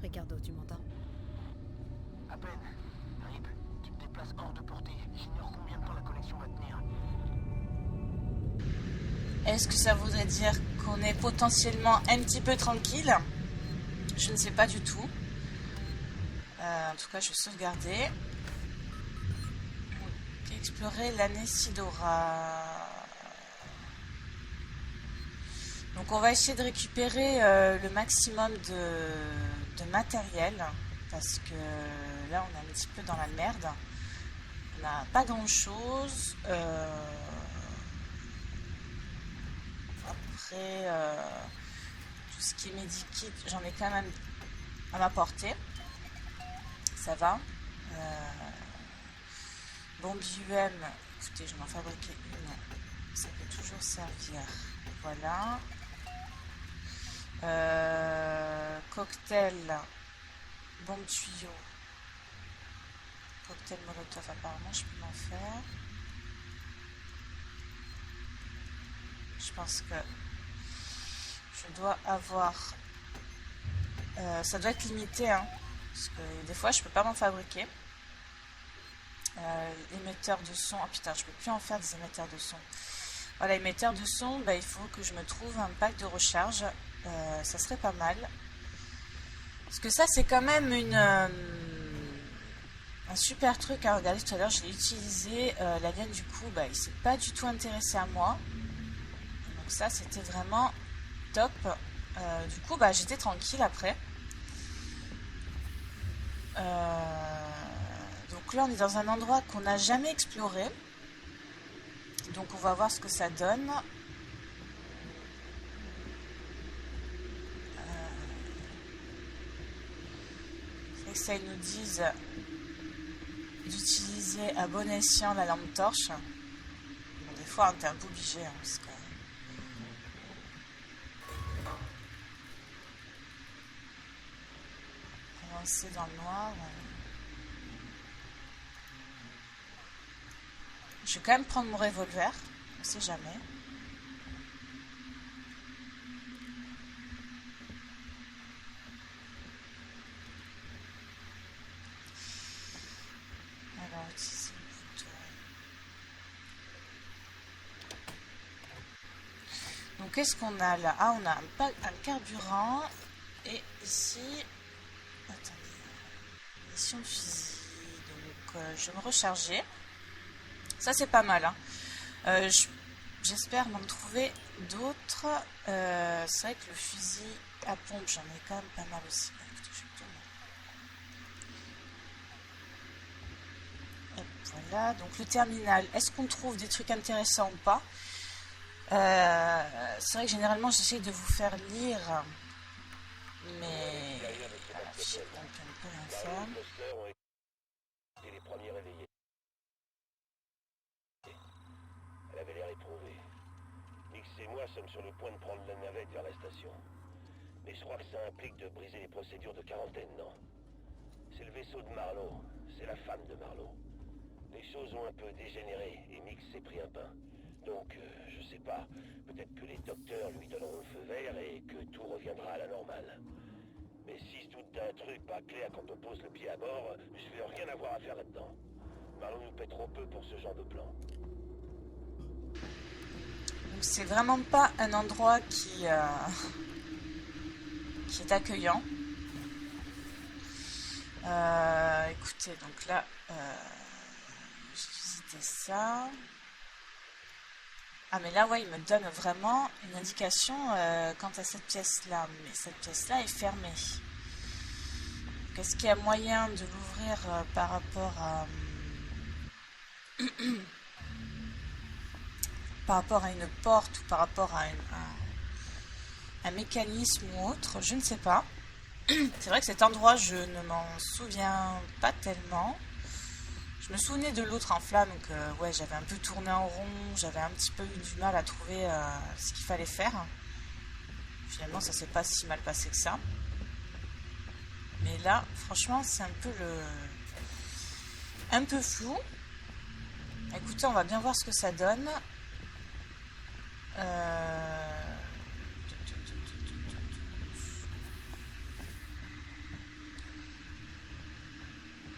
Ricardo, tu m'entends? À peine. Rip, tu te déplaces hors de portée. J'ignore combien de temps la connexion va tenir. Est-ce que ça voudrait dire qu'on est potentiellement un petit peu tranquille? Je ne sais pas du tout. En tout cas, je vais sauvegarder. Explorer l'année Sidora. Donc on va essayer de récupérer le maximum de matériel. Parce que là, on est un petit peu dans la merde. On n'a pas grand-chose. Après, tout ce qui est medikit, j'en ai quand même à ma portée. Ça va. Bombe UM, écoutez, je vais en fabriquer une. Ça peut toujours servir. Voilà. Cocktail. Bombe tuyau. Cocktail molotov, apparemment, je peux m'en faire. Je pense que je dois avoir... ça doit être limité, hein, parce que des fois, je peux pas m'en fabriquer. Émetteur de son. Oh putain, je peux plus en faire des émetteurs de son. Voilà, émetteur de son, bah, il faut que je me trouve un pack de recharge. Ça serait pas mal. Parce que ça, c'est quand même un super truc à regarder. Tout à l'heure, je l'ai utilisé. L'alien, du coup, bah, il s'est pas du tout intéressé à moi. Donc ça, c'était vraiment top. Du coup, bah, j'étais tranquille après. Donc là, on est dans un endroit qu'on n'a jamais exploré. Donc on va voir ce que ça donne. C'est vrai que ça, ils nous disent d'utiliser à bon escient la lampe torche. Bon, des fois, on est un peu obligé. Hein, parce que... avancer dans le noir. Je vais quand même prendre mon revolver. On ne sait jamais. Alors, utiliser le bouton. Donc, qu'est-ce qu'on a là? Ah, on a un carburant. Et ici... Attendez. Munition de fusil. Donc, je vais me recharger. Ça, c'est pas mal. Hein. J'espère m'en trouver d'autres. C'est vrai que le fusil à pompe, j'en ai quand même pas mal aussi. Hop, voilà. Donc, le terminal. Est-ce qu'on trouve des trucs intéressants ou pas? C'est vrai que généralement, j'essaie de vous faire lire. Mais... la fiche pompe, on peut rien faire. Les premiers réveillés. Elle avait l'air éprouvée. Nix et moi sommes sur le point de prendre la navette vers la station. Mais je crois que ça implique de briser les procédures de quarantaine, non? C'est le vaisseau de Marlowe. C'est la femme de Marlowe. Les choses ont un peu dégénéré et Nix s'est pris un pain. Donc, je sais pas. Peut-être que les docteurs lui donneront le feu vert et que tout reviendra à la normale. Mais si je doute d'un truc pas clair quand on pose le pied à bord, je veux rien avoir à faire là-dedans. Marlowe nous paie trop peu pour ce genre de plan. Donc c'est vraiment pas un endroit qui est accueillant. Écoutez, donc là, j'ai visité ça. Ah mais là, ouais, il me donne vraiment une indication quant à cette pièce-là. Mais cette pièce-là est fermée. Est-ce qu'il y a moyen de l'ouvrir par rapport à... par rapport à une porte ou par rapport à un mécanisme ou autre, je ne sais pas. C'est vrai que cet endroit, je ne m'en souviens pas tellement. Je me souvenais de l'autre en flamme, donc ouais, j'avais un peu tourné en rond, j'avais un petit peu eu du mal à trouver ce qu'il fallait faire. Finalement, ça s'est pas si mal passé que ça. Mais là, franchement, c'est un peu flou. Écoutez, on va bien voir ce que ça donne.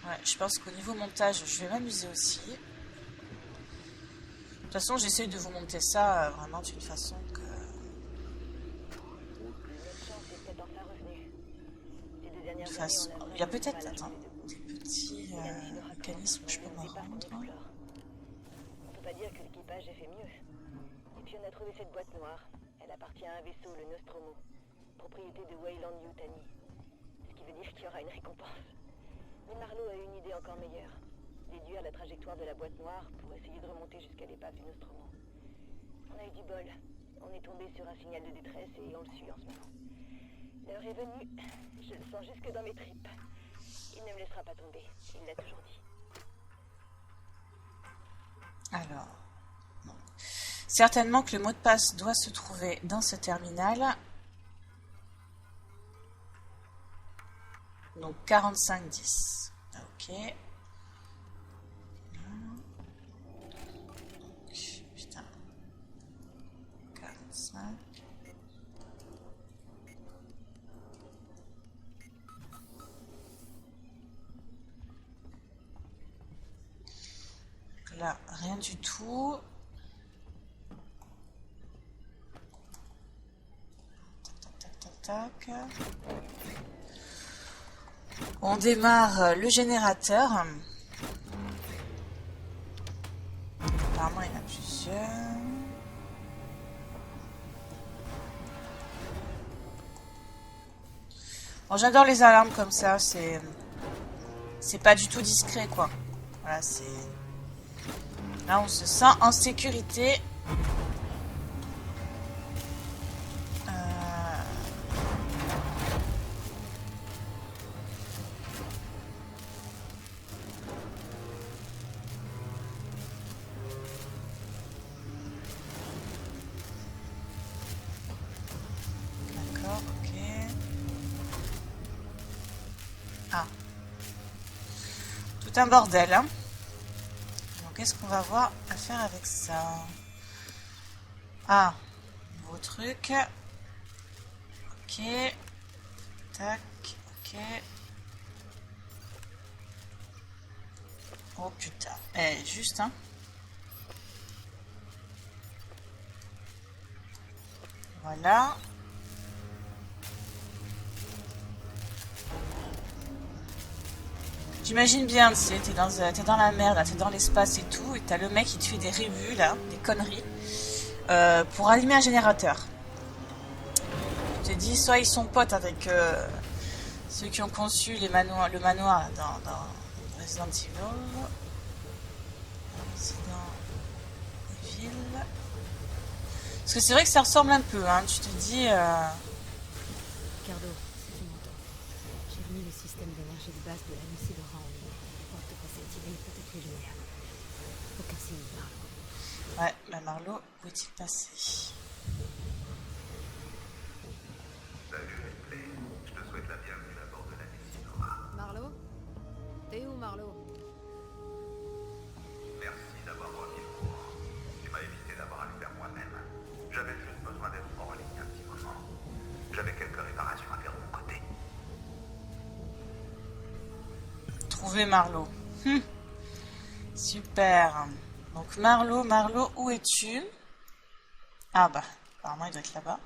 Ouais, je pense qu'au niveau montage, je vais m'amuser aussi. De toute façon, j'essaye de vous monter ça vraiment d'une façon que... De façon... Il y a peut-être des petits mécanismes où je peux me rendre. On peut pas dire que l'équipage ait fait mieux. Et puis on a trouvé cette boîte noire. Elle appartient à un vaisseau, le Nostromo, propriété de Weyland Yutani. Ce qui veut dire qu'il y aura une récompense. Mais Marlowe a une idée encore meilleure. Déduire la trajectoire de la boîte noire pour essayer de remonter jusqu'à l'épave du Nostromo. On a eu du bol. On est tombé sur un signal de détresse et on le suit en ce moment. L'heure est venue. Je le sens jusque dans mes tripes. Il ne me laissera pas tomber. Il l'a toujours dit. Alors... Bon. Certainement que le mot de passe doit se trouver dans ce terminal. Donc 4510. Ok. Putain. 45. Là, rien du tout. Tac. On démarre le générateur. Apparemment, il y en a plusieurs. Bon, j'adore les alarmes comme ça. C'est pas du tout discret, quoi. Voilà, c'est... Là, on se sent en sécurité. D'accord, ok. Ah. Tout un bordel, hein. Qu'est-ce qu'on va avoir à faire avec ça? Ah, nouveau truc. Ok. Tac, ok. Oh putain. Eh, juste, hein. Voilà. J'imagine bien, tu sais, t'es dans la mer, là, t'es dans l'espace et tout, et t'as le mec qui te fait des rébus, là, des conneries, pour allumer un générateur. Je te dis, soit ils sont potes avec ceux qui ont conçu le manoir là, dans Resident Evil. Resident Evil. Parce que c'est vrai que ça ressemble un peu, hein, tu te dis... Ricardo, si tu m'entends, j'ai remis le système d'énergie de base de la Lucidora en ligne. Porte que cette idée peut être géniale. Aucun signe de Marlowe. Ouais, bah Marlowe, où est-il passé? Salut Ripley, je te souhaite la bienvenue à bord de la Lucidora. Marlowe? T'es où, Marlowe? Merci d'avoir remis le courant. Tu m'as évité d'avoir à le faire moi-même. J'avais juste besoin d'être en ligne un petit moment. J'avais quelques réparations à faire de mon côté. Trouver Marlowe. Super. Donc Marlowe, où es-tu? Ah bah, apparemment il doit être là-bas.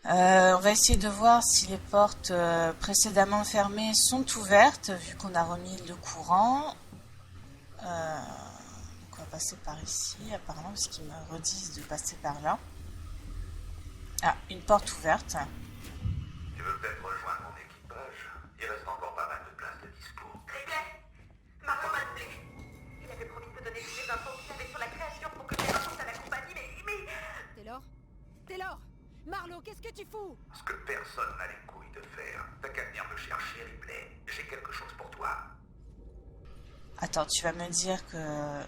On va essayer de voir si les portes précédemment fermées sont ouvertes, vu qu'on a remis le courant. Donc on va passer par ici, apparemment, parce qu'ils me redisent de passer par là. Ah, une porte ouverte. Tu veux peut-être rejoindre mon équipage? Il reste encore pas mal de place de dispo. Ripley, Marlowe m'a doublé. Il avait promis de me donner toutes les infos qu'il avait sur la création pour que je les raconte à la compagnie, mais... Taylor? Marlowe, qu'est-ce que tu fous? Ce que personne n'a les couilles de faire. T'as qu'à venir me chercher, Ripley. J'ai quelque chose pour toi. Attends, tu vas me dire que...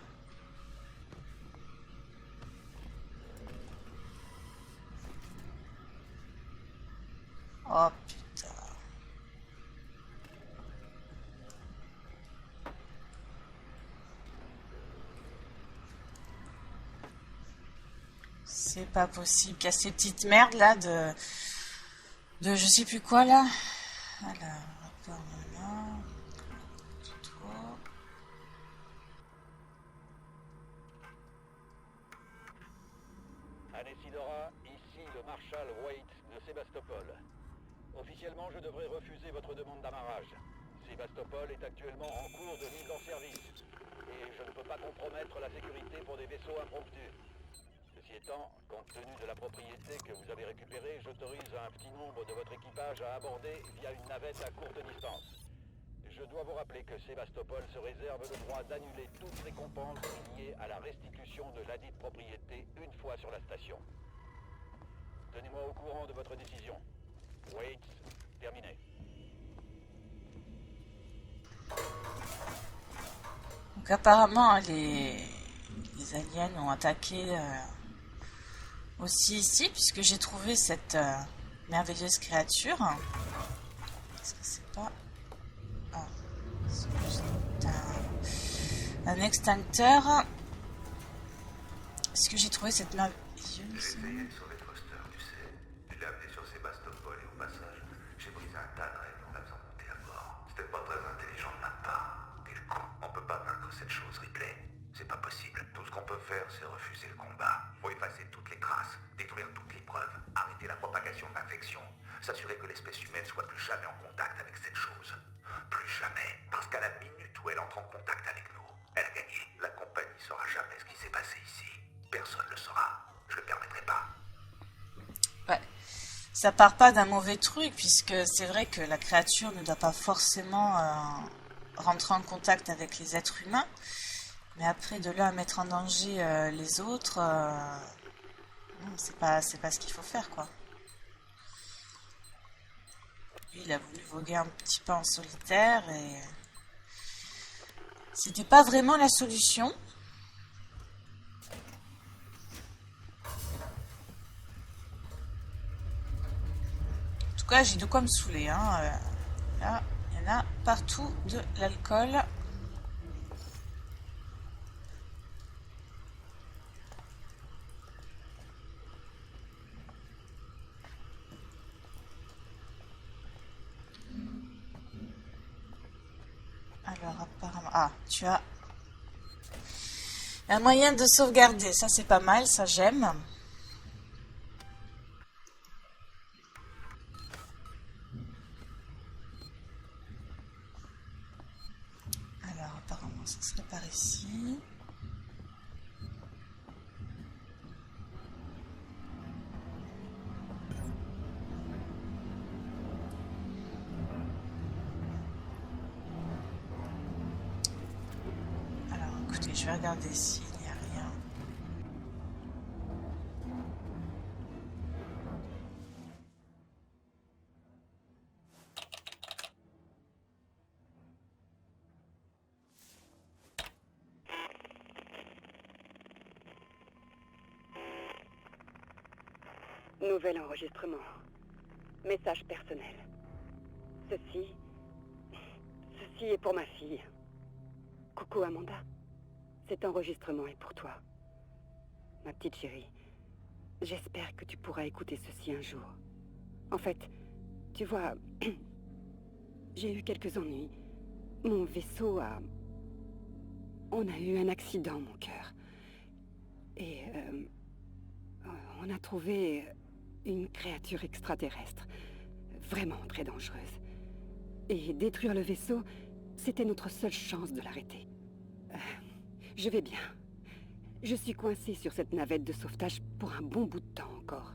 Oh putain. C'est pas possible. Il y a ces petites merdes là de je sais plus quoi là. Voilà, rapport, voilà. Anessidora, ici le marshal Waite de Sébastopol. Officiellement, je devrais refuser votre demande d'amarrage. Sébastopol est actuellement en cours de mise en service, et je ne peux pas compromettre la sécurité pour des vaisseaux impromptus. Ceci étant, compte tenu de la propriété que vous avez récupérée, j'autorise un petit nombre de votre équipage à aborder via une navette à courte distance. Je dois vous rappeler que Sébastopol se réserve le droit d'annuler toute récompense liée à la restitution de ladite propriété une fois sur la station. Tenez-moi au courant de votre décision. Waits, terminé. Donc apparemment les aliens ont attaqué aussi ici, puisque j'ai trouvé cette merveilleuse créature. Est-ce que c'est pas... Ah, c'est juste un extincteur. Est-ce que j'ai trouvé cette merveilleuse... J'ai essayé de sauver Foster, tu sais. Je l'ai amené sur Sébastopol et au passage, j'ai brisé un tas de règles en la faisant monter à bord. C'était pas très intelligent de ma part. Quel con. On peut pas vaincre cette chose, Ripley. C'est pas possible. Tout ce qu'on peut faire, c'est refuser le combat. Faut effacer toutes les traces, détruire toutes les preuves, arrêter la propagation de l'infection, s'assurer que l'espèce humaine soit plus jamais en contact avec cette chose. Plus jamais. Parce qu'à la minute où elle entre en contact avec nous, elle a gagné. La compagnie saura jamais ce qui s'est passé ici. Personne ne le saura. Je le permettrai pas. Ouais. Ça part pas d'un mauvais truc, puisque c'est vrai que la créature ne doit pas forcément rentrer en contact avec les êtres humains. Mais après, de là à mettre en danger les autres, non, c'est pas ce qu'il faut faire, quoi. Lui, il a voulu voguer un petit peu en solitaire et c'était pas vraiment la solution. En tout cas, j'ai de quoi me saouler, hein. Là, il y en a partout de l'alcool. Alors, apparemment... Ah, tu as un moyen de sauvegarder. Ça, c'est pas mal. Ça, j'aime. Alors, apparemment, ça serait par ici. Je vais regarder s'il n'y a rien. Nouvel enregistrement. Message personnel. Ceci est pour ma fille. Coucou Amanda. Cet enregistrement est pour toi. Ma petite chérie, j'espère que tu pourras écouter ceci un jour. En fait, tu vois, j'ai eu quelques ennuis. Mon vaisseau a... On a eu un accident, mon cœur. Et on a trouvé une créature extraterrestre, vraiment très dangereuse. Et détruire le vaisseau, c'était notre seule chance de l'arrêter. Je vais bien. Je suis coincée sur cette navette de sauvetage pour un bon bout de temps encore.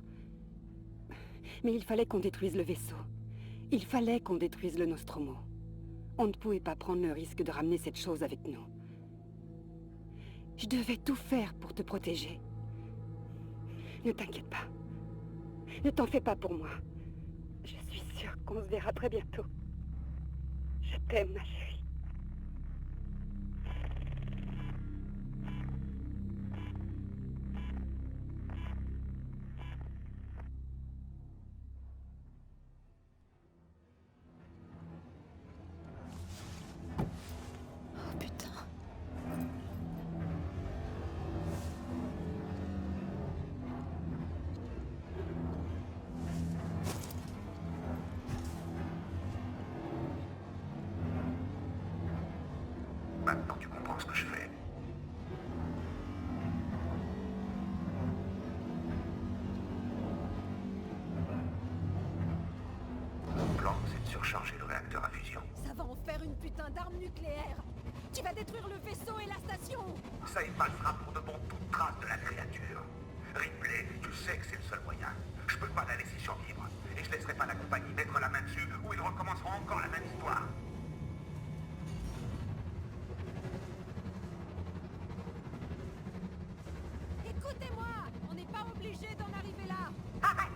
Mais il fallait qu'on détruise le vaisseau. Il fallait qu'on détruise le Nostromo. On ne pouvait pas prendre le risque de ramener cette chose avec nous. Je devais tout faire pour te protéger. Ne t'inquiète pas. Ne t'en fais pas pour moi. Je suis sûre qu'on se verra très bientôt. Je t'aime, ma chérie. Maintenant, tu comprends ce que je fais. putain d'arme nucléaire. Tu vas détruire le vaisseau et la station. Ça effacera pour de bon toute trace de la créature. Ripley, tu sais que c'est le seul moyen. Je peux pas la laisser survivre. Et je laisserai pas la compagnie mettre la main dessus ou ils recommenceront encore la même histoire. Écoutez-moi, on n'est pas obligé d'en arriver là. Arrête!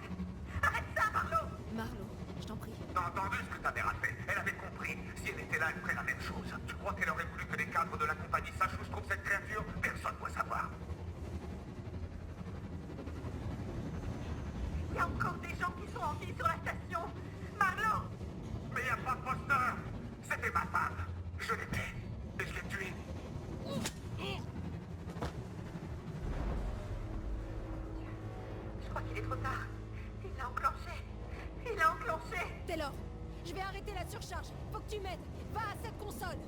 Arrête ça, Marlowe! Marlo, je t'en prie. T'as entendu ce que ta mère a fait? Elle avait compris. Si elle était là, elle ferait la même chose. Tu crois qu'elle aurait voulu que les cadres de la compagnie sachent où se trouve cette créature? Personne ne doit savoir. Il y a encore des gens qui sont en vie sur la station. Marlowe! Mais y a pas de Foster. C'était ma femme. Je l'aimais. Et je l'ai tuée. Je crois qu'il est trop tard. Il l'a enclenché. Il l'a enclenché. Taylor, je vais arrêter la surcharge. Faut que tu m'aides. Va à cette console.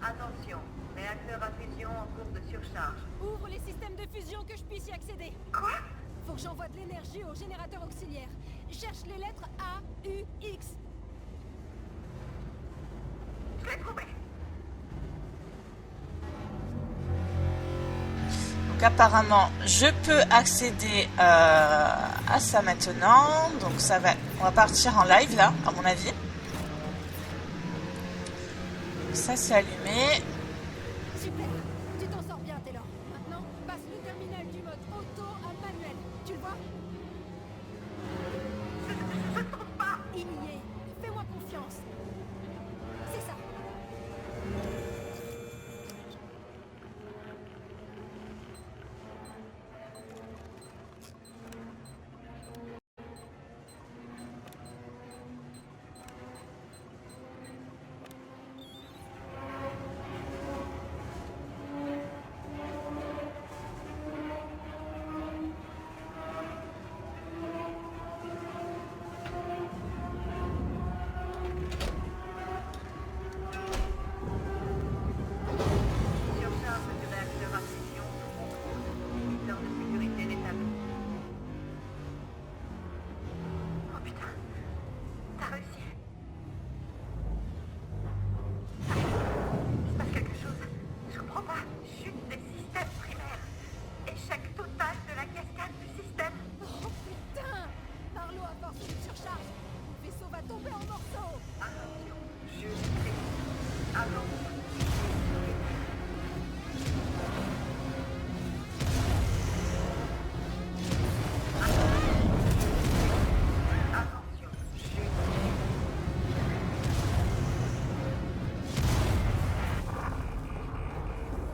Attention, réacteur à fusion en cours de surcharge. Ouvre les systèmes de fusion que je puisse y accéder. Quoi? Faut que j'envoie de l'énergie au générateur auxiliaire. Cherche les lettres A, U, X. Je l'ai trouvé. Donc apparemment, je peux accéder à ça maintenant. Donc ça va, on va partir en live là, à mon avis. Ça c'est allumé. Super. Tu t'en sors bien, Taylor. Maintenant, passe le terminal du mode auto à manuel. Tu le vois? Je ne trouve pas. Il y est. Fais-moi confiance. C'est ça. Surcharge du réacteur à fusion sous contrôle. Limiteur de sécurité établi. Oh putain. T'as réussi. Il se passe quelque chose. Je comprends pas. Chute des systèmes primaires. Échec total de la cascade du système. Oh putain! Marlo a forcé une surcharge. Le vaisseau va tomber en morceaux. Attention. Chute critique. Attention. Attention. Chute.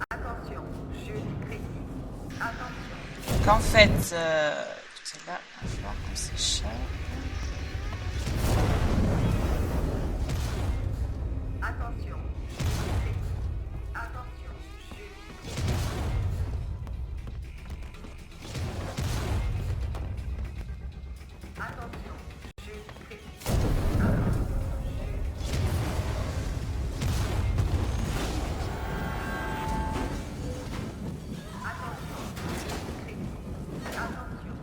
Attention. Chute critique. Attention. Donc en fait, tout est là, il va falloir qu'on s'échappe. Attention. Chute critique. Attention. Chute. Attention. Chute critique. Attention. Chute critique. Attention.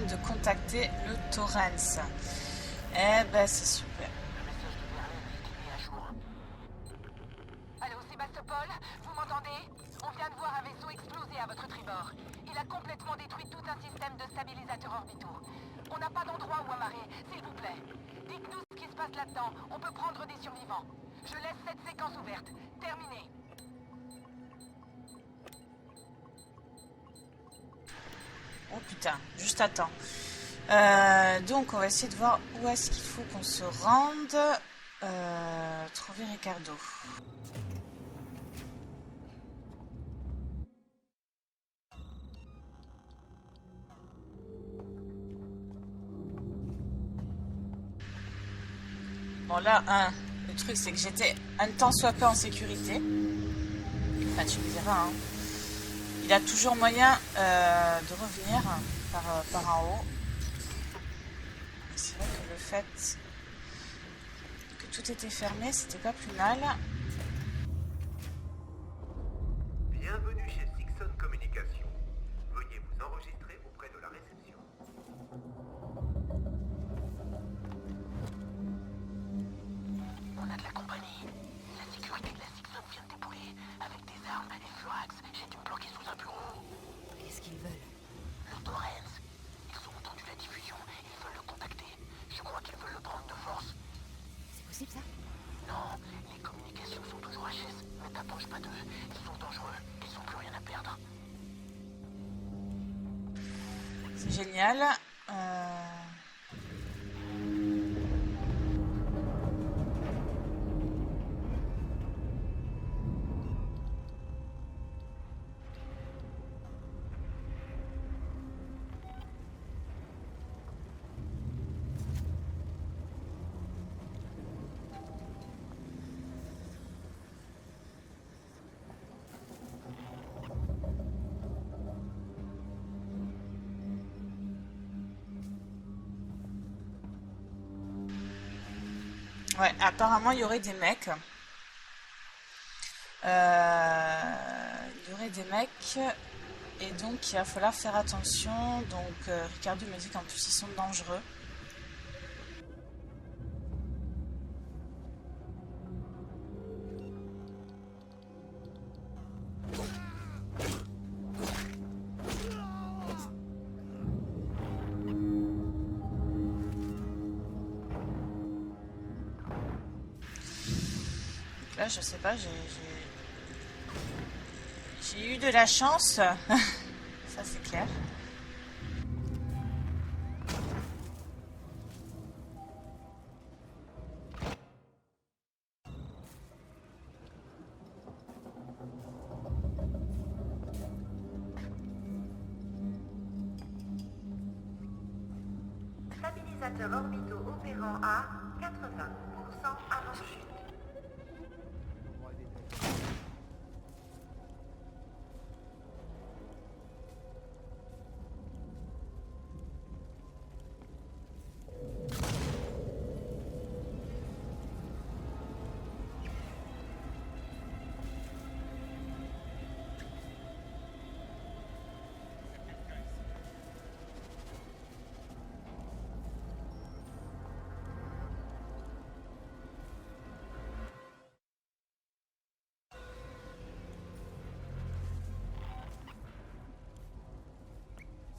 de contacter le Torrens. Eh ben, c'est super. Le message de Verlaine a été mis à jour. Allô, Sébastopol, vous m'entendez? On vient de voir un vaisseau exploser à votre tribord. Il a complètement détruit tout un système de stabilisateurs orbitaux. On n'a pas d'endroit où amarrer, s'il vous plaît. Dites-nous ce qui se passe là-dedans. On peut prendre des survivants. Je laisse cette séquence ouverte. Terminé. Oh putain, juste attends. Donc on va essayer de voir où est-ce qu'il faut qu'on se rende. Trouver Ricardo. Bon là, le truc c'est que j'étais un tant soit peu en sécurité. Enfin tu me diras, hein. Il a toujours moyen de revenir par en haut. C'est vrai que le fait que tout était fermé, c'était pas plus mal. Bienvenue chez Sixon Communication. Veuillez vous enregistrer auprès de la réception. On a de la compagnie. La sécurité de la Sixon vient de dépouiller. Avec des armes et Florax, j'ai dû me bloquer sous un bureau. Qu'est-ce qu'ils veulent? Le Torrens. Ils ont entendu la diffusion. Ils veulent le contacter. Je crois qu'ils veulent le prendre de force. C'est possible ça? Non, les communications sont toujours HS. Ne t'approche pas d'eux. Ils sont dangereux. Ils n'ont plus rien à perdre. C'est génial. Ouais, apparemment il y aurait des mecs. Il y aurait des mecs. Et donc il va falloir faire attention. Donc Ricardo me dit qu'en plus ils sont dangereux. Là, je sais pas, j'ai eu de la chance. Ça, c'est clair. Stabilisateurs orbitaux opérant à 80% avant chute.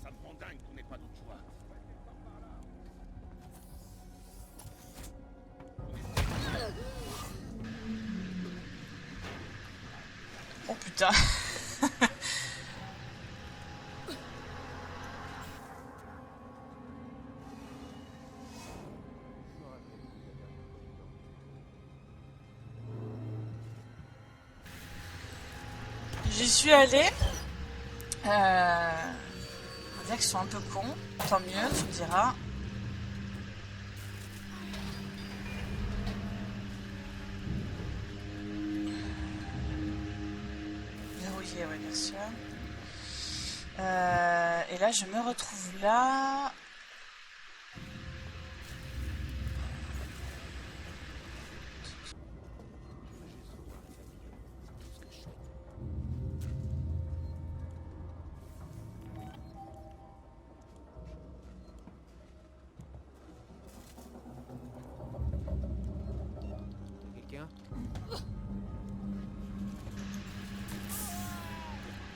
Ça me rend dingue qu'on n'ait pas d'autre choix. Oh putain. J'y suis allée. On va dire qu'ils sont un peu cons. Tant mieux, tu me diras. Verrouillé, oui, bien sûr. Et là, je me retrouve là.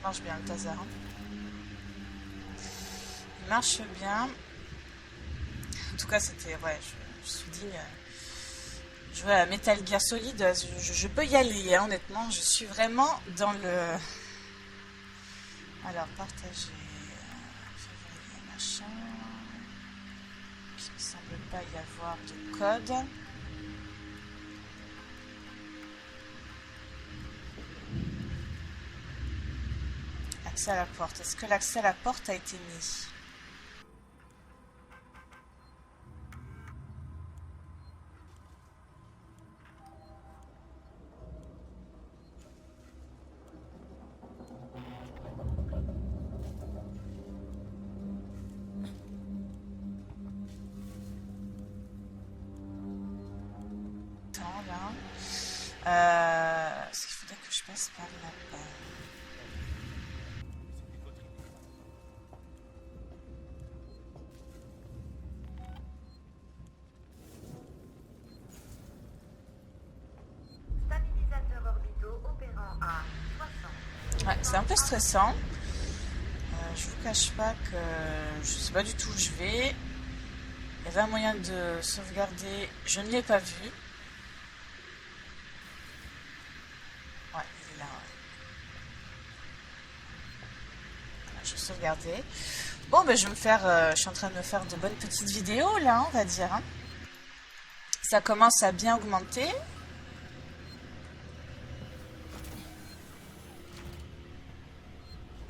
marche bien le taser. Hein. Il marche bien. En tout cas, c'était... Ouais, je suis dit... jouer à Metal Gear Solid, je peux y aller, hein, honnêtement. Je suis vraiment dans le... Alors, partager... février, machin... Il ne semble pas y avoir de code. Accès à la porte. Est-ce que l'accès à la porte a été mis ? Est-ce qu'il faudrait que je passe par là-bas ? Stabilisateurs orbitaux opérant à 60. Ouais, c'est un peu stressant. Je vous cache pas que je sais pas du tout où je vais. Il y avait un moyen de sauvegarder, je ne l'ai pas vu. Ouais, il est là. Voilà, je vais sauvegarder. Bon, ben je vais me faire, je suis en train de me faire de bonnes petites vidéos là, on va dire. Hein. Ça commence à bien augmenter.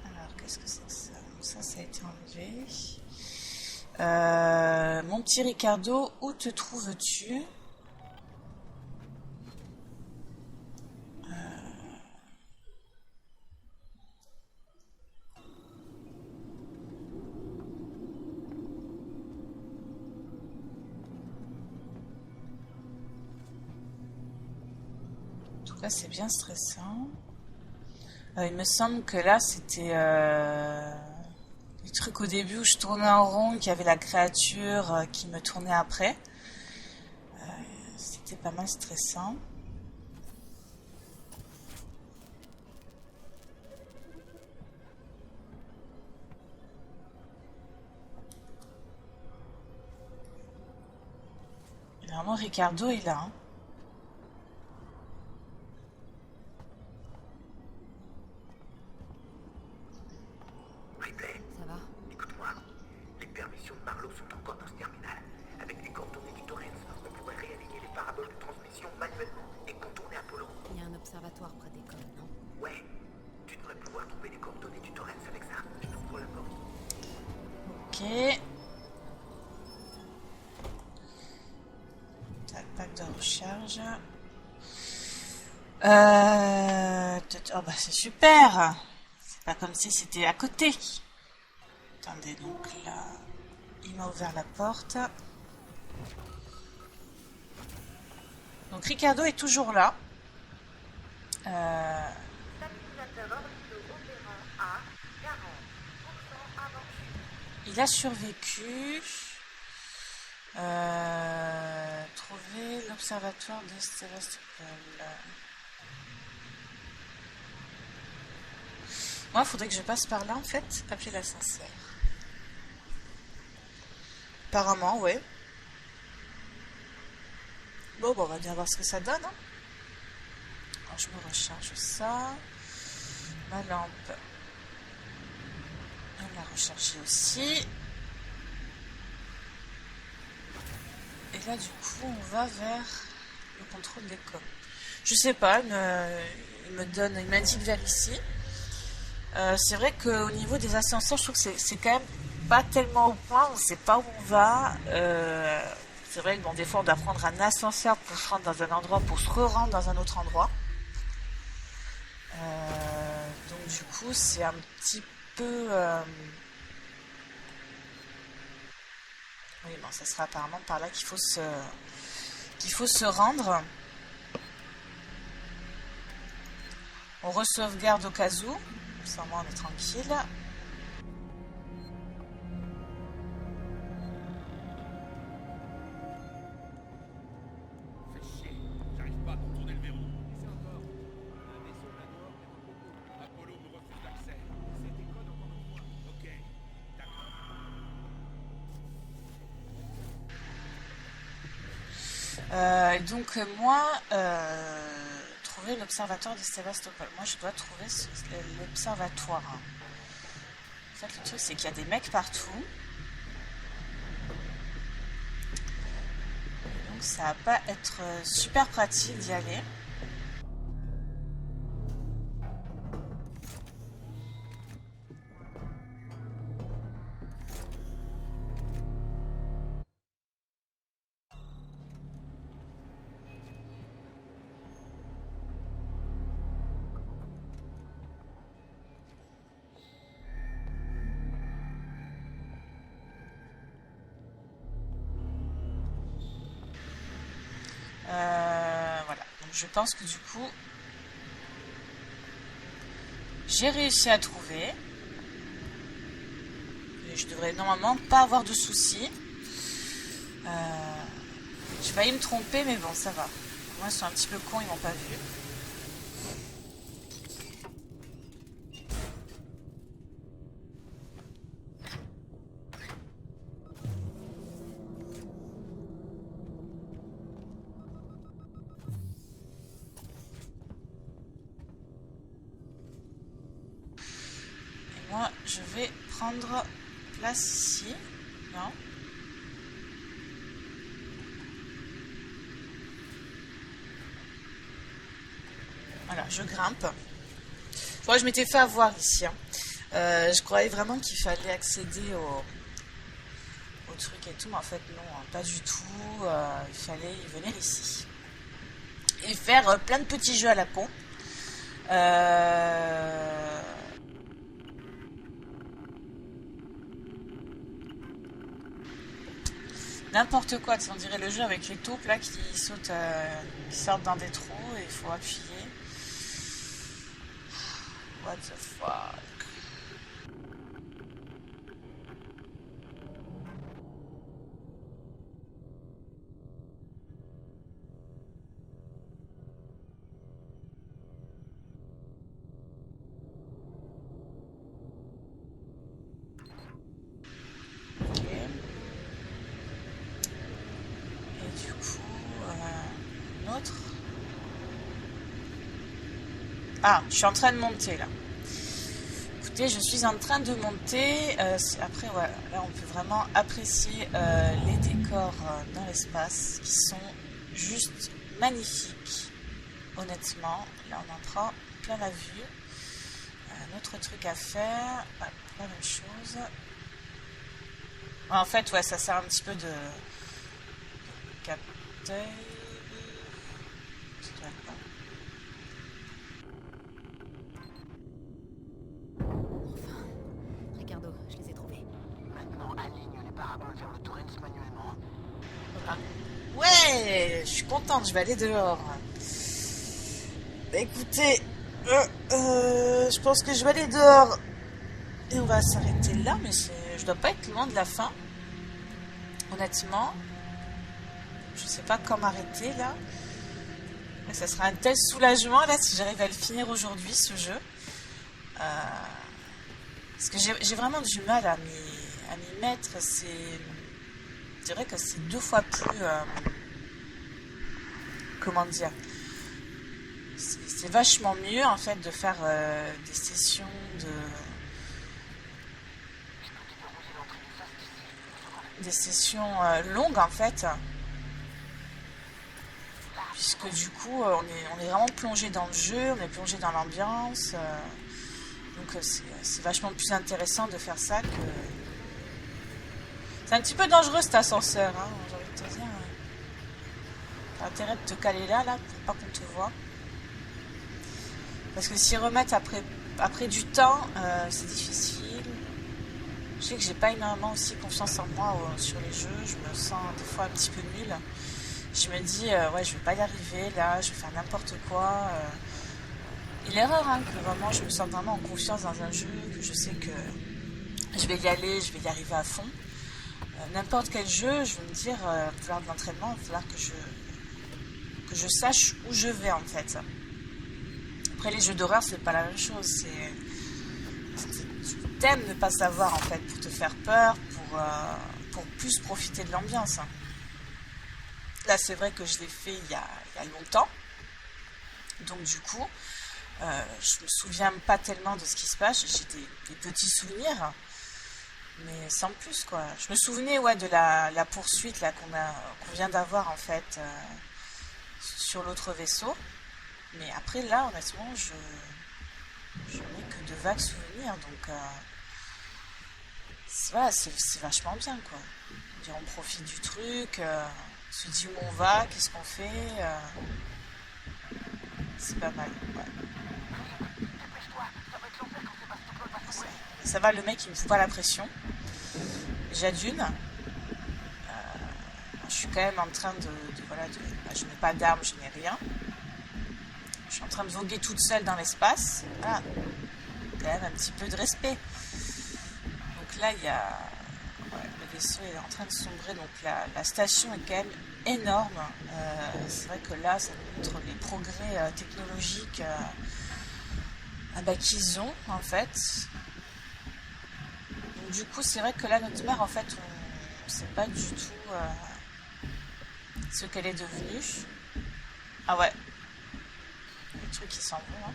Alors, qu'est-ce que c'est que ça? Ça a été enlevé. Mon petit Ricardo, où te trouves-tu? En tout cas, c'est bien stressant. Il me semble que là, c'était le truc au début où je tournais en rond, qu'il y avait la créature qui me tournait après. C'était pas mal stressant. Vraiment, Ricardo est là. Hein. Ripley, Ça va? écoute-moi. Les permissions de Marlowe sont encore dans ce terminal. Avec les coordonnées du Torrens, on pourrait réaligner les paraboles de transmission manuellement et contourner Apollo. Il y a un observatoire près des cônes, non? Ouais, tu devrais pouvoir trouver les coordonnées du Torrens avec ça. Je t'ouvre la porte. Ok. Tac, pack de recharge. Oh bah c'est super. C'est pas comme si c'était à côté. Attendez, donc là, il m'a ouvert la porte. Donc Ricardo est toujours là. Stabilisateurs orbitaux opérant à 40% avant chute. Il a survécu. Trouver l'observatoire de Sébastopol. Moi, il faudrait que je passe par là, en fait. Appeler l'ascenseur. Apparemment, ouais. Bon, on va bien voir ce que ça donne. Hein. Alors, je me recharge ça. Ma lampe. Elle l'a rechargée aussi. Et là, du coup, on va vers le contrôle des coms. Je sais pas, il m'indique vers ici. C'est vrai qu'au niveau des ascenseurs, je trouve que c'est quand même pas tellement au point, on ne sait pas où on va. C'est vrai que bon, des fois, on doit prendre un ascenseur pour se rendre dans un endroit, pour se re-rendre dans un autre endroit. Donc du coup, c'est un petit peu... Oui, bon, ça sera apparemment par là qu'il faut se rendre. On re-sauvegarde au cas où. Sans moi, on est tranquille. Fais chier, j'arrive pas à contourner le verrou. Et c'est encore. Un vaisseau manoir est en concours. Apollo me refuse l'accès. Donc moi, trouver l'observatoire de Sébastopol. Moi, je dois trouver l'observatoire. En fait, le truc, c'est qu'il y a des mecs partout. Et donc, ça va pas être super pratique d'y aller. Voilà, donc je pense que du coup j'ai réussi à trouver et je devrais normalement pas avoir de soucis. J'ai failli me tromper mais bon ça va, moi ils sont un petit peu cons, ils m'ont pas vu. Moi, je vais prendre place ici. Non. Voilà, je grimpe. Je crois que je m'étais fait avoir ici. Hein. Je croyais vraiment qu'il fallait accéder au truc et tout, mais en fait non, hein, pas du tout. Il fallait venir ici. Et faire plein de petits jeux à la con. N'importe quoi, on dirait le jeu avec les taupes là qui sautent, qui sortent dans des trous et il faut appuyer. What the fuck? Ah, je suis en train de monter là. Écoutez, je suis en train de monter. Après, voilà, là on peut vraiment apprécier les décors dans l'espace qui sont juste magnifiques. Honnêtement, là on en prend plein la vue. Un autre truc à faire, la même chose. En fait, ouais, ça sert un petit peu de capteur. Vers le Torrens manuellement. Ah. Ouais, je suis contente, je vais aller dehors. Écoutez, je pense que je vais aller dehors. Et on va s'arrêter là, mais je dois pas être loin de la fin. Honnêtement, je sais pas comment arrêter là. Mais ça sera un tel soulagement là si j'arrive à le finir aujourd'hui ce jeu. Parce que j'ai vraiment du mal à m'y mettre. Je dirais que c'est 2 fois plus comment dire, c'est vachement mieux en fait de faire des sessions longues en fait, puisque du coup on est vraiment plongé dans le jeu, on est plongé dans l'ambiance, donc c'est vachement plus intéressant de faire ça que... C'est un petit peu dangereux cet ascenseur, hein, j'ai envie de te dire. T'as intérêt de te caler là pour pas qu'on te voit. Parce que s'y remettre après du temps, c'est difficile. Je sais que j'ai pas énormément aussi confiance en moi sur les jeux. Je me sens des fois un petit peu nulle. Je me dis, ouais, je vais pas y arriver là, je vais faire n'importe quoi. Et l'erreur, hein, que vraiment je me sens vraiment en confiance dans un jeu, que je sais que je vais y aller, je vais y arriver à fond. N'importe quel jeu, je vais me dire, il va falloir de l'entraînement, il va falloir que je sache où je vais en fait. Après les jeux d'horreur, c'est pas la même chose. Tu t'aimes ne pas savoir en fait pour te faire peur, pour plus profiter de l'ambiance. Là, c'est vrai que je l'ai fait il y a longtemps. Donc du coup, je me souviens pas tellement de ce qui se passe. J'ai des petits souvenirs, mais sans plus, quoi. Je me souvenais, ouais, de la poursuite là qu'on vient d'avoir en fait sur l'autre vaisseau. Mais après, là, honnêtement, je n'ai que de vagues souvenirs. Donc, voilà, c'est vachement bien, quoi. On profite du truc, on se dit où on va, qu'est-ce qu'on fait. C'est pas mal, ouais. Ça va, le mec, il me fout pas la pression. Déjà d'une. Je suis quand même en train je n'ai pas d'armes, je n'ai rien. Je suis en train de voguer toute seule dans l'espace. Voilà. Quand même un petit peu de respect. Donc là, il y a... le vaisseau est en train de sombrer. Donc la station est quand même énorme. C'est vrai que là, ça montre les progrès technologiques qu'ils ont, en fait. Donc du coup, c'est vrai que là, notre mère, en fait, on ne sait pas du tout ce qu'elle est devenue. Ah ouais. Les trucs qui s'en vont.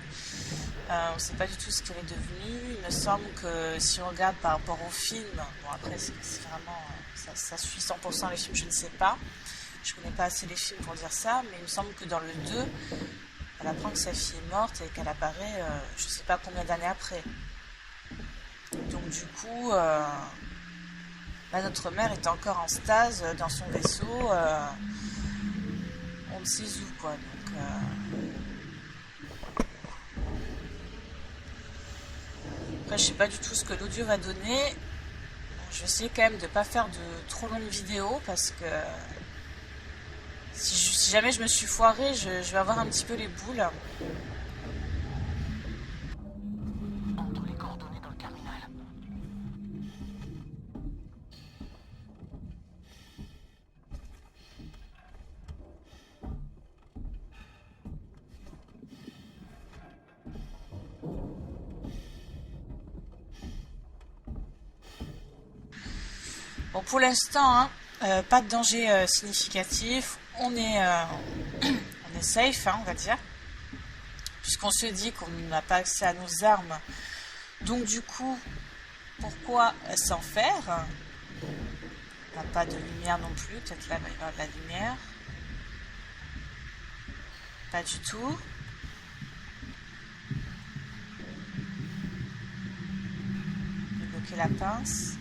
Hein. On ne sait pas du tout ce qu'elle est devenue. Il me semble que si on regarde par rapport au film, bon après c'est vraiment, ça suit 100% les films, je ne sais pas. Je ne connais pas assez les films pour dire ça, mais il me semble que dans le 2, elle apprend que sa fille est morte et qu'elle apparaît je ne sais pas combien d'années après. Donc du coup, là, notre mère est encore en stase dans son vaisseau, on ne sait où, quoi. Donc... Après, je sais pas du tout ce que l'audio va donner. Je vais essayer quand même de pas faire de trop longues vidéos parce que si jamais je me suis foirée, je vais avoir un petit peu les boules. Entre les coordonnées dans le terminal. Bon, pour l'instant, hein, pas de danger significatif. On est safe, hein, on va dire. Puisqu'on se dit qu'on n'a pas accès à nos armes. Donc du coup, pourquoi s'en faire? On n'a pas de lumière non plus. Peut-être là, il va y avoir de la lumière. Pas du tout. Je vais bloquer la pince.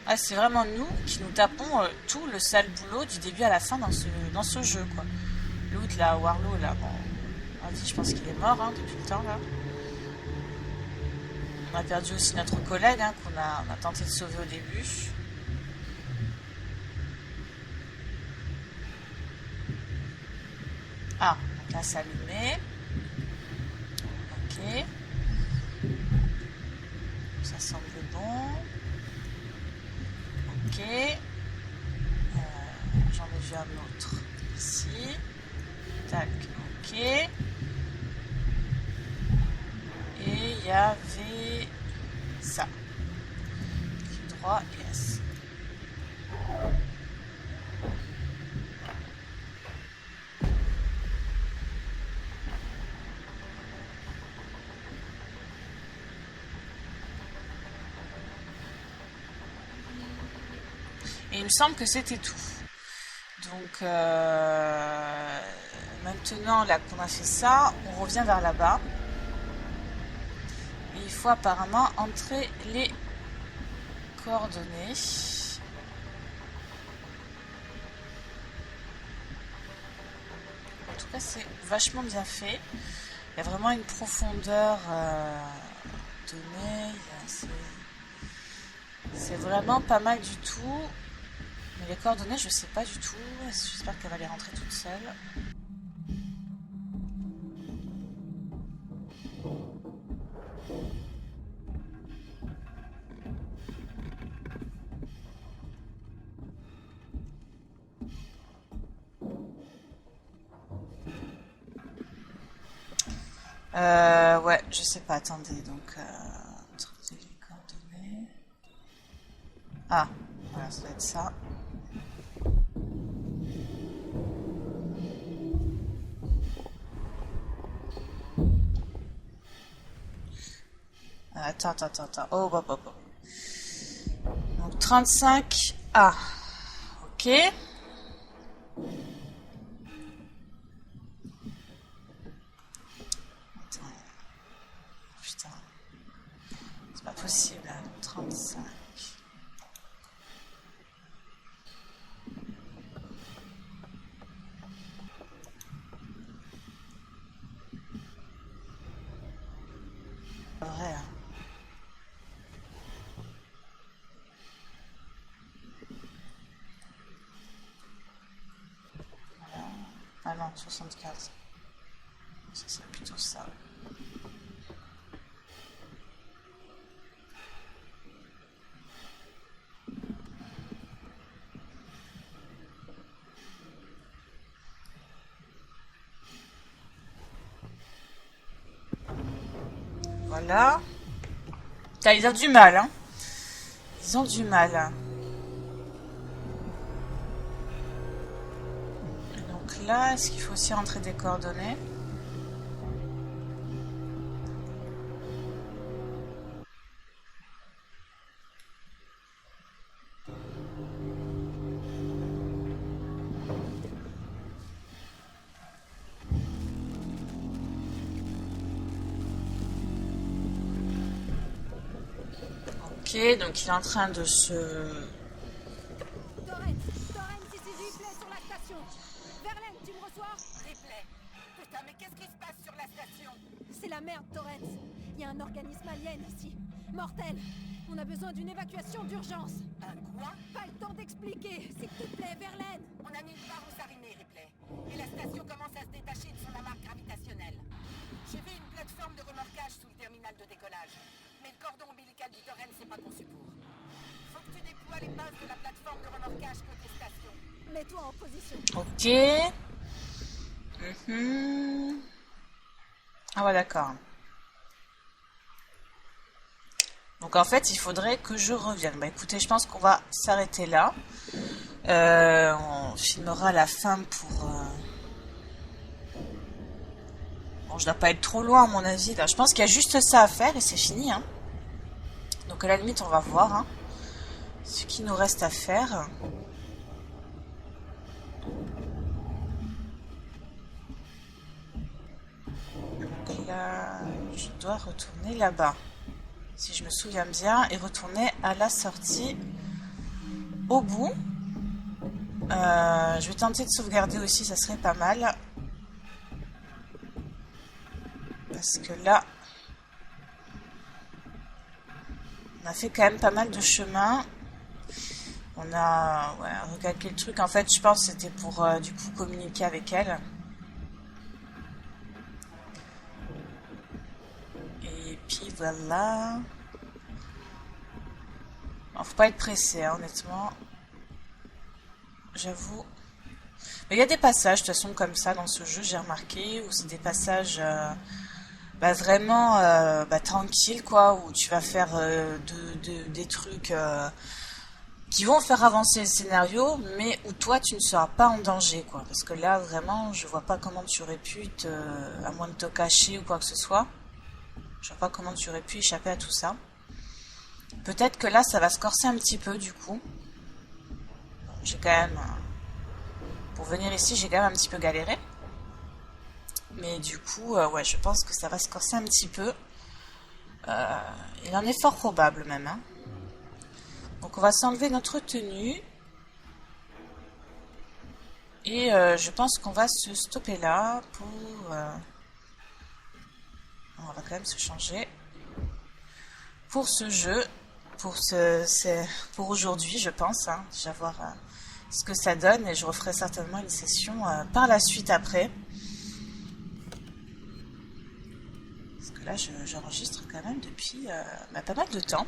Ah, c'est vraiment nous qui nous tapons tout le sale boulot du début à la fin dans ce jeu, quoi. L'autre, là, Warlow, là, bon, je pense qu'il est mort, hein, depuis le temps, là. On a perdu aussi notre collègue, hein, qu'on a tenté de sauver au début. Ah, donc là, c'est allumé. Ok. Ça semble bon. Ok. J'en ai vu un autre ici. Tac, ok. Et il y avait ça. Clic droit, yes. Et il me semble que c'était tout. Donc maintenant là qu'on a fait ça, on revient vers là-bas. Et il faut apparemment entrer les coordonnées. En tout cas, c'est vachement bien fait. Il y a vraiment une profondeur donnée. C'est vraiment pas mal du tout. Mais les coordonnées, je sais pas du tout. J'espère qu'elle va les rentrer toute seule. Ouais, je sais pas, attendez, donc... trouver les coordonnées... Ah, voilà, ça doit être ça. Attends. Oh, hop. Donc 35A. Ok. Attends. Putain. C'est pas possible, hein. 35. Vrai, hein. Ah non, 75. Ça serait plutôt ça. Voilà. Putain, ils ont du mal, hein. Ils ont du mal. Donc là, est-ce qu'il faut aussi rentrer des coordonnées? Ok, donc il est en train de se... Torrens, ici Ripley sur la station. Verlaine, tu me reçois? Ripley. Putain, mais qu'est-ce qui se passe sur la station? C'est la merde, Torrens. Il y a un organisme alien ici. Mortel. On a besoin d'une évacuation d'urgence. Un quoi? Pas le temps d'expliquer. S'il te plaît, Verlaine. On a nulle part où s'arrimer, Ripley. Et la station commence à se détacher de son amarre gravitationnelle. J'ai vu une plateforme de remorquage sous le terminal de décollage. Mais le cordon ombilical du Torrens n'est pas conçu pour. Faut que tu déploies les bases de la plateforme de remorquage côté station. Mets-toi en position. Ok. Ah ouais, d'accord. Donc en fait, il faudrait que je revienne. Bah écoutez, je pense qu'on va s'arrêter là. On filmera la fin pour... Bon, je dois pas être trop loin à mon avis là. Je pense qu'il y a juste ça à faire et c'est fini, hein. Donc à la limite, on va voir, hein, ce qui nous reste à faire. Donc là, je dois retourner là-bas, si je me souviens bien, et retourner à la sortie au bout. Je vais tenter de sauvegarder aussi, ça serait pas mal. Parce que là, on a fait quand même pas mal de chemin. On a recalqué le truc. En fait, je pense que c'était pour du coup communiquer avec elle. Et puis voilà. Bon, faut pas être pressé, hein, honnêtement. J'avoue. Mais il y a des passages, de toute façon, comme ça dans ce jeu, j'ai remarqué, où c'est des passages vraiment tranquilles, quoi, où tu vas faire des trucs qui vont faire avancer le scénario, mais où toi, tu ne seras pas en danger, quoi. Parce que là, vraiment, je vois pas comment tu aurais pu, à moins de te cacher ou quoi que ce soit, je vois pas comment tu aurais pu échapper à tout ça. Peut-être que là, ça va se corser un petit peu, du coup. Bon, j'ai quand même... Pour venir ici, j'ai quand même un petit peu galéré. Mais du coup, ouais, je pense que ça va se corser un petit peu. Il en est fort probable même, hein. Donc on va s'enlever notre tenue. Et je pense qu'on va se stopper là pour... On va quand même se changer. Pour ce jeu, pour aujourd'hui, je pense, hein. Je vais voir ce que ça donne et je referai certainement une session par la suite après. Parce que là, j'enregistre quand même depuis pas mal de temps.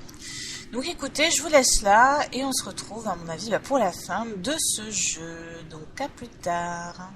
Donc écoutez, je vous laisse là et on se retrouve à mon avis pour la fin de ce jeu. Donc à plus tard.